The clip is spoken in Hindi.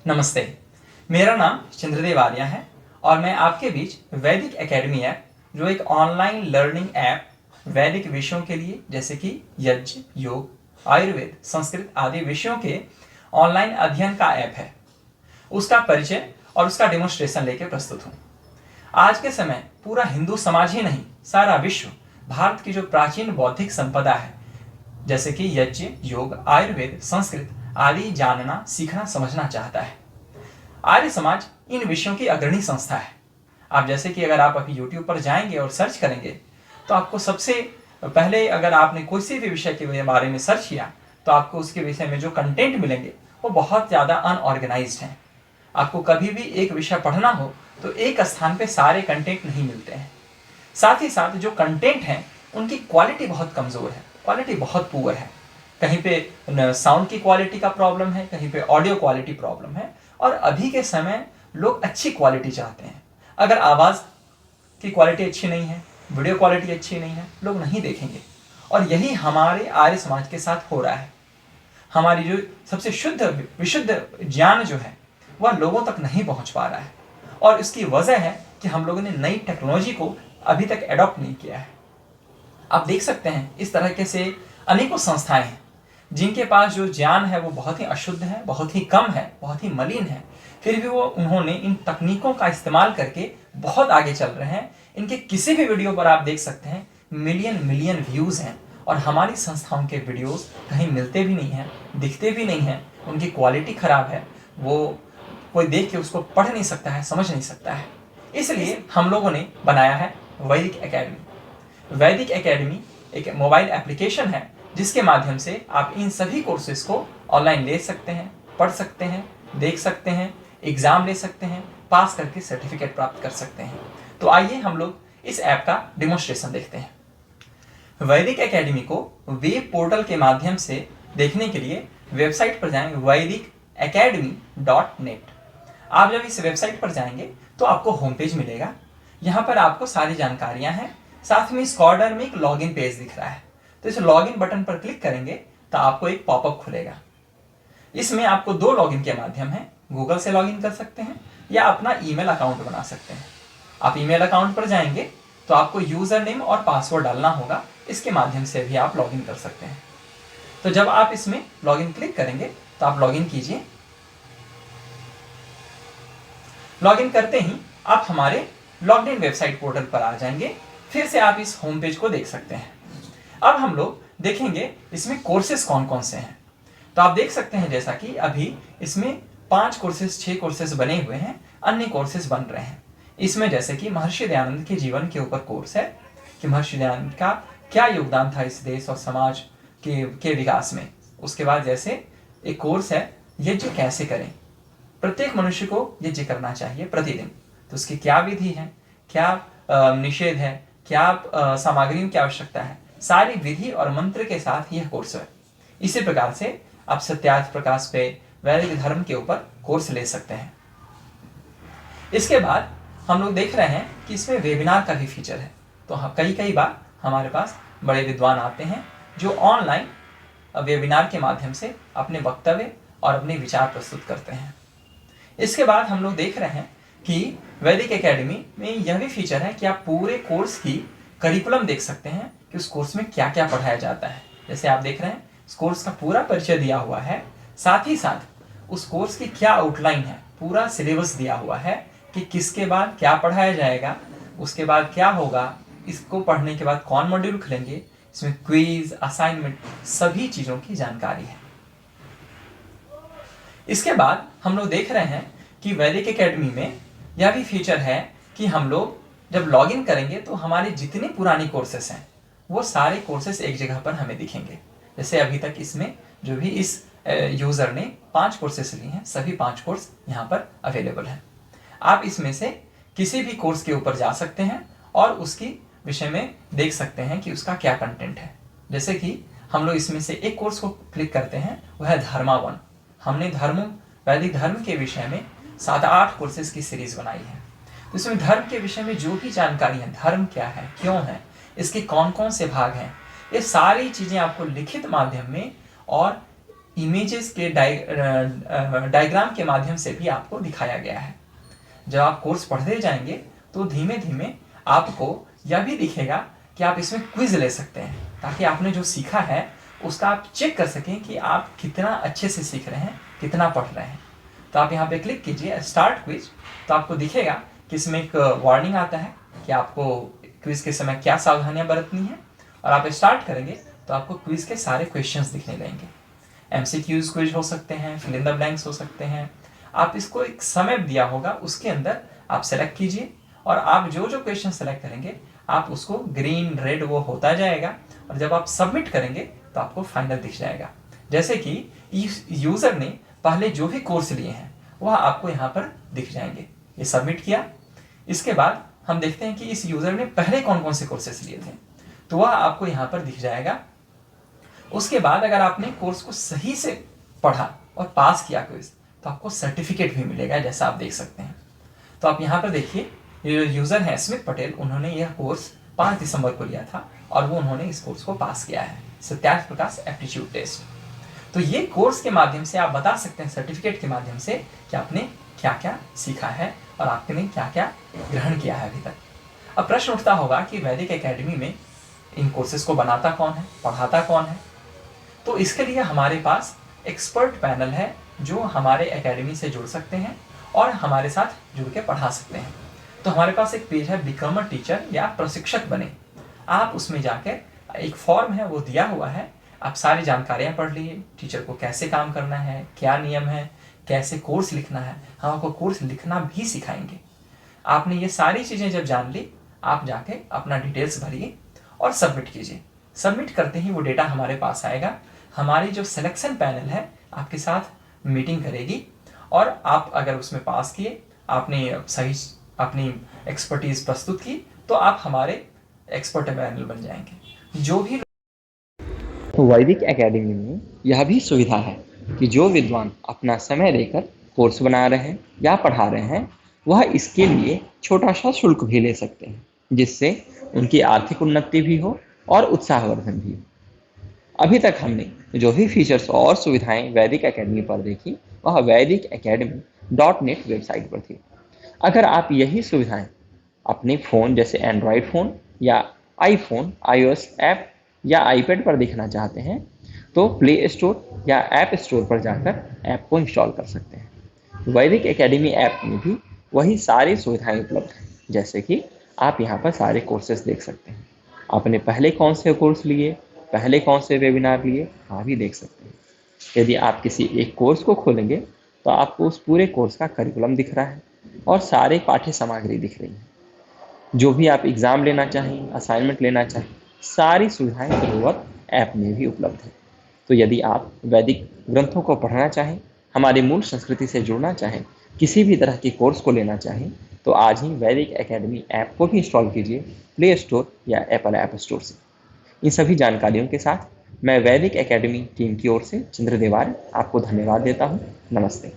नमस्ते, मेरा नाम चंद्रदेव आर्या है और मैं आपके बीच वैदिक एकेडमी ऐप, जो एक ऑनलाइन लर्निंग ऐप वैदिक विषयों के लिए जैसे कि यज्ञ, योग, आयुर्वेद, संस्कृत आदि विषयों के ऑनलाइन अध्ययन का ऐप है, उसका परिचय और उसका डेमोन्स्ट्रेशन लेकर प्रस्तुत हूँ। आज के समय पूरा हिंदू समाज ही नहीं, सारा विश्व भारत की जो प्राचीन बौद्धिक संपदा है जैसे कि यज्ञ, योग, आयुर्वेद, संस्कृत आदि जानना, सीखना, समझना चाहता है। आर्य समाज इन विषयों की अग्रणी संस्था है। आप जैसे कि अगर आप अभी YouTube पर जाएंगे और सर्च करेंगे तो आपको सबसे पहले, अगर आपने कोई भी विषय के बारे में सर्च किया तो आपको उसके विषय में जो कंटेंट मिलेंगे वो बहुत ज़्यादा अनऑर्गेनाइज्ड हैं। आपको कभी भी एक विषय पढ़ना हो तो एक स्थान पे सारे कंटेंट नहीं मिलते हैं। साथ ही साथ जो कंटेंट हैं उनकी क्वालिटी बहुत कमज़ोर है, क्वालिटी बहुत पुअर है। कहीं पे साउंड की क्वालिटी का प्रॉब्लम है, कहीं पे ऑडियो क्वालिटी प्रॉब्लम है। और अभी के समय लोग अच्छी क्वालिटी चाहते हैं। अगर आवाज़ की क्वालिटी अच्छी नहीं है, वीडियो क्वालिटी अच्छी नहीं है, लोग नहीं देखेंगे। और यही हमारे आर्य समाज के साथ हो रहा है। हमारी जो सबसे शुद्ध विशुद्ध ज्ञान जो है वह लोगों तक नहीं पहुंच पा रहा है। और इसकी वजह है कि हम लोगों ने नई टेक्नोलॉजी को अभी तक एडॉप्ट नहीं किया है। आप देख सकते हैं इस तरह से अनेकों संस्थाएं हैं जिनके पास जो ज्ञान है वो बहुत ही अशुद्ध है, बहुत ही कम है, बहुत ही मलिन है। फिर भी वो उन्होंने इन तकनीकों का इस्तेमाल करके बहुत आगे चल रहे हैं। इनके किसी भी वीडियो पर आप देख सकते हैं मिलियन मिलियन व्यूज़ हैं। और हमारी संस्थाओं के वीडियोस कहीं मिलते भी नहीं हैं, दिखते भी नहीं हैं, उनकी क्वालिटी ख़राब है, वो कोई देख के उसको पढ़ नहीं सकता है, समझ नहीं सकता है। इसलिए हम लोगों ने बनाया है वैदिक एकेडमी। वैदिक एकेडमी एक मोबाइल एप्लीकेशन है जिसके माध्यम से आप इन सभी कोर्सेज को ऑनलाइन ले सकते हैं, पढ़ सकते हैं, देख सकते हैं, एग्ज़ाम ले सकते हैं, पास करके सर्टिफिकेट प्राप्त कर सकते हैं। तो आइए हम लोग इस ऐप का डेमोन्स्ट्रेशन देखते हैं। वैदिक एकेडमी को वेब पोर्टल के माध्यम से देखने के लिए वेबसाइट पर जाएं, वैदिकएकेडमी.net। आप जब इस वेबसाइट पर जाएंगे तो आपको होम पेज मिलेगा। यहाँ पर आपको सारी जानकारियाँ हैं। साथ में इस कॉर्नर में एक लॉगिन पेज दिख रहा है, तो इस लॉगिन बटन पर क्लिक करेंगे तो आपको एक पॉपअप खुलेगा। इसमें आपको दो लॉगिन के माध्यम है, गूगल से लॉगिन कर सकते हैं या अपना ईमेल अकाउंट बना सकते हैं। आप ईमेल अकाउंट पर जाएंगे तो आपको यूज़र नेम और पासवर्ड डालना होगा, इसके माध्यम से भी आप लॉगिन कर सकते हैं। तो जब आप इसमें लॉगिन क्लिक करेंगे तो आप लॉगिन कीजिए। लॉगिन करते ही आप हमारे लॉग्ड इन वेबसाइट पोर्टल पर आ जाएंगे। फिर से आप इस होम पेज को देख सकते हैं। अब हम लोग देखेंगे इसमें कोर्सेज कौन कौन से हैं। तो आप देख सकते हैं जैसा कि अभी इसमें 5 कोर्सेज 6 कोर्सेज बने हुए हैं, अन्य कोर्सेज बन रहे हैं। इसमें जैसे कि महर्षि दयानंद के जीवन के ऊपर कोर्स है कि महर्षि दयानंद का क्या योगदान था इस देश और समाज के विकास में। उसके बाद जैसे एक कोर्स है यज्ञ कैसे करें, प्रत्येक मनुष्य को यज्ञ करना चाहिए प्रतिदिन, तो उसकी क्या विधि है, क्या निषेध है, क्या सामग्रियों की आवश्यकता है, सारी विधि और मंत्र के साथ यह कोर्स है। इसी प्रकार से आप सत्यार्थ प्रकाश पे वैदिक धर्म के ऊपर कोर्स ले सकते हैं। इसके बाद हम लोग देख रहे हैं कि इसमें वेबिनार का भी फीचर है। तो कई बार हमारे पास बड़े विद्वान आते हैं जो ऑनलाइन वेबिनार के माध्यम से अपने वक्तव्य और अपने विचार प्रस्तुत करते हैं। इसके बाद हम लोग देख रहे हैं कि वैदिक एकेडमी में यह भी फीचर है कि आप पूरे कोर्स की करिकुलम देख सकते हैं कि उस कोर्स में क्या क्या पढ़ाया जाता है। जैसे आप देख रहे हैं इस कोर्स का पूरा परिचय दिया हुआ है, साथ ही साथ उस कोर्स की क्या आउटलाइन है, पूरा सिलेबस दिया हुआ है कि किसके बाद क्या पढ़ाया जाएगा, उसके बाद क्या होगा, इसको पढ़ने के बाद कौन मॉड्यूल खुलेंगे, इसमें क्विज, असाइनमेंट, सभी चीज़ों की जानकारी है। इसके बाद हम लोग देख रहे हैं कि वैदिक एकेडमी में यह भी फीचर है कि हम लोग जब लॉगिन करेंगे तो हमारे जितने पुराने कोर्सेस हैं वो सारे कोर्सेस एक जगह पर हमें दिखेंगे। जैसे अभी तक इसमें जो भी इस यूज़र ने 5 कोर्सेस लिए हैं, सभी 5 कोर्स यहाँ पर अवेलेबल हैं। आप इसमें से किसी भी कोर्स के ऊपर जा सकते हैं और उसकी विषय में देख सकते हैं कि उसका क्या कंटेंट है। जैसे कि हम लोग इसमें से एक कोर्स को क्लिक करते हैं, वह है धर्मावन। हमने वैदिक धर्म के विषय में 7-8 कोर्सेज की सीरीज बनाई है। तो इसमें धर्म के विषय में जो भी जानकारी है, धर्म क्या है, क्यों है, इसके कौन कौन से भाग हैं, ये सारी चीज़ें आपको लिखित माध्यम में और इमेजेस के डायग्राम के माध्यम से भी आपको दिखाया गया है। जब आप कोर्स पढ़ते जाएंगे तो धीमे धीमे आपको यह भी दिखेगा कि आप इसमें क्विज ले सकते हैं, ताकि आपने जो सीखा है उसका आप चेक कर सकें कि आप कितना अच्छे से सीख रहे हैं, कितना पढ़ रहे हैं। तो आप यहाँ पे क्लिक कीजिए स्टार्ट क्विज, तो आपको दिखेगा कि इसमें एक वार्निंग आता है कि आपको क्विज के समय क्या सावधानियां बरतनी है, और आप स्टार्ट करेंगे तो आपको क्विज के सारे क्वेश्चंस दिखने लगेंगे। एमसीक्यूज क्विज हो सकते हैं, फिल इन द ब्लैंक्स हो सकते हैं। आप इसको एक समय दिया होगा, उसके अंदर आप सेलेक्ट कीजिए, और आप जो जो क्वेश्चन सेलेक्ट करेंगे आप उसको ग्रीन रेड वो होता जाएगा, और जब आप सबमिट करेंगे तो आपको फाइनल दिख जाएगा। जैसे कि इस यूजर ने पहले जो भी कोर्स लिए हैं वह आपको यहाँ पर दिख जाएंगे। ये सबमिट किया, इसके बाद हम देखते हैं कि इस यूजर ने पहले कौन कौन से कोर्सेस लिए थे, तो वह आपको यहाँ पर दिख जाएगा। उसके बाद अगर आपने कोर्स को सही से पढ़ा और पास किया क्विज, तो आपको सर्टिफिकेट भी मिलेगा, जैसा आप देख सकते हैं। तो आप यहाँ पर देखिए, ये यूजर है स्मित पटेल, उन्होंने यह कोर्स 5 दिसंबर को लिया था और उन्होंने इस कोर्स को पास किया है, सत्यार्थ प्रकाश एप्टीट्यूड टेस्ट। तो ये कोर्स के माध्यम से आप बता सकते हैं, सर्टिफिकेट के माध्यम से, कि आपने क्या क्या सीखा है और आपने क्या क्या ग्रहण किया है अभी तक। अब प्रश्न उठता होगा कि वैदिक एकेडमी में इन कोर्सेज को बनाता कौन है, पढ़ाता कौन है। तो इसके लिए हमारे पास एक्सपर्ट पैनल है जो हमारे एकेडमी से जुड़ सकते हैं और हमारे साथ जुड़ के पढ़ा सकते हैं। तो हमारे पास एक पेज है बिकम अ टीचर या प्रशिक्षक बने। आप उसमें जाकर एक फॉर्म है वो दिया हुआ है, आप सारी जानकारियां पढ़ लीजिए, टीचर को कैसे काम करना है, क्या नियम है, कैसे कोर्स लिखना है। हम आपको कोर्स लिखना भी सिखाएंगे। आपने ये सारी चीज़ें जब जान ली, आप जाके अपना डिटेल्स भरिए और सबमिट कीजिए। सबमिट करते ही वो डेटा हमारे पास आएगा। हमारी जो सिलेक्शन पैनल है आपके साथ मीटिंग करेगी, और आप अगर उसमें पास किए, आपने सही अपनी एक्सपर्टीज प्रस्तुत की, तो आप हमारे एक्सपर्ट पैनल बन जाएंगे। जो भी वैदिक एकेडमी में यह भी सुविधा है कि जो विद्वान अपना समय देकर कोर्स बना रहे हैं या पढ़ा रहे हैं, वह इसके लिए छोटा सा शुल्क भी ले सकते हैं, जिससे उनकी आर्थिक उन्नति भी हो और उत्साहवर्धन भी हो। अभी तक हमने जो भी फीचर्स और सुविधाएं वैदिक एकेडमी पर देखी, वह वैदिक-academy.net वेबसाइट पर थी। अगर आप यही सुविधाएं अपने फ़ोन जैसे एंड्रॉयड फ़ोन या आईफोन, iOS ऐप या आईपैड पर देखना चाहते हैं, तो प्ले स्टोर या ऐप स्टोर पर जाकर ऐप को इंस्टॉल कर सकते हैं। वैदिक एकेडमी ऐप में भी वही सारी सुविधाएं उपलब्ध हैं, जैसे कि आप यहाँ पर सारे कोर्सेज देख सकते हैं। आपने पहले कौन से कोर्स लिए, पहले कौन से वेबिनार लिए, आप भी देख सकते हैं। यदि आप किसी एक कोर्स को खोलेंगे तो आपको उस पूरे कोर्स का करिकुलम दिख रहा है और सारे पाठ्य सामग्री दिख रही है। जो भी आप एग्ज़ाम लेना चाहें, असाइनमेंट लेना चाहें, सारी सुविधाएं पूर्वक ऐप में भी उपलब्ध है। तो यदि आप वैदिक ग्रंथों को पढ़ना चाहें, हमारी मूल संस्कृति से जुड़ना चाहें, किसी भी तरह के कोर्स को लेना चाहें, तो आज ही वैदिक एकेडमी ऐप को भी इंस्टॉल कीजिए प्ले स्टोर या एप्पल ऐप स्टोर से। इन सभी जानकारियों के साथ मैं वैदिक एकेडमी टीम की ओर से चंद्रदेवार आपको धन्यवाद देता हूँ। नमस्ते।